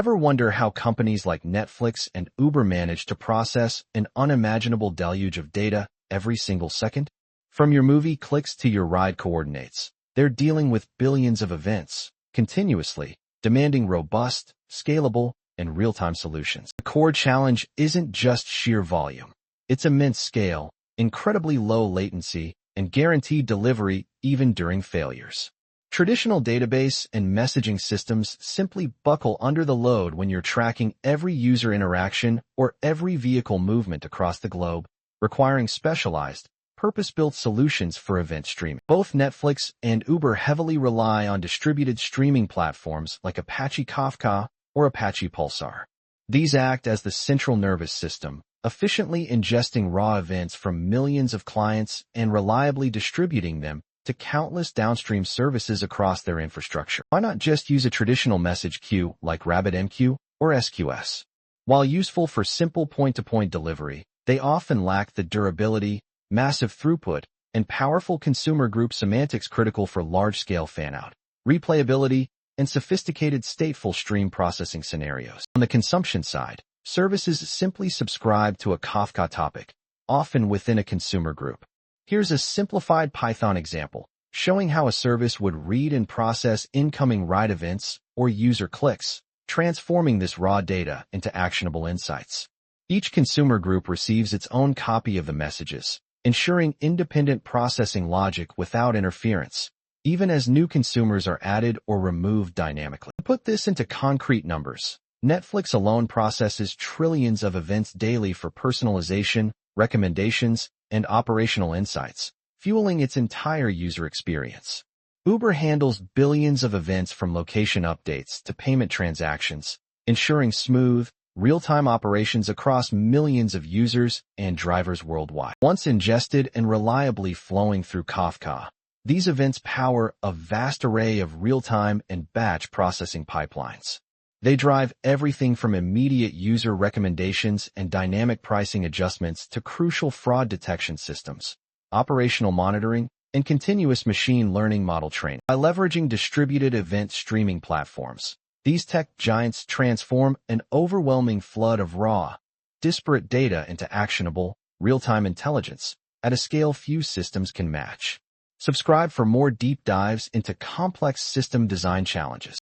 Ever wonder how companies like Netflix and Uber manage to process an unimaginable deluge of data every single second? From your movie clicks to your ride coordinates, they're dealing with billions of events, continuously, demanding robust, scalable, and real-time solutions. The core challenge isn't just sheer volume. It's immense scale, incredibly low latency, and guaranteed delivery even during failures. Traditional database and messaging systems simply buckle under the load when you're tracking every user interaction or every vehicle movement across the globe, requiring specialized, purpose-built solutions for event streaming. Both Netflix and Uber heavily rely on distributed streaming platforms like Apache Kafka or Apache Pulsar. These act as the central nervous system, efficiently ingesting raw events from millions of clients and reliably distributing them to countless downstream services across their infrastructure. Why not just use a traditional message queue like RabbitMQ or SQS? While useful for simple point-to-point delivery, they often lack the durability, massive throughput, and powerful consumer group semantics critical for large-scale fan-out, replayability, and sophisticated stateful stream processing scenarios. On the consumption side, services simply subscribe to a Kafka topic, often within a consumer group. Here's a simplified Python example, showing how a service would read and process incoming ride events or user clicks, transforming this raw data into actionable insights. Each consumer group receives its own copy of the messages, ensuring independent processing logic without interference, even as new consumers are added or removed dynamically. To put this into concrete numbers, Netflix alone processes trillions of events daily for personalization, recommendations, and operational insights, fueling its entire user experience. Uber handles billions of events from location updates to payment transactions, ensuring smooth, real-time operations across millions of users and drivers worldwide. Once ingested and reliably flowing through Kafka, these events power a vast array of real-time and batch processing pipelines. They drive everything from immediate user recommendations and dynamic pricing adjustments to crucial fraud detection systems, operational monitoring, and continuous machine learning model training. By leveraging distributed event streaming platforms, these tech giants transform an overwhelming flood of raw, disparate data into actionable, real-time intelligence at a scale few systems can match. Subscribe for more deep dives into complex system design challenges.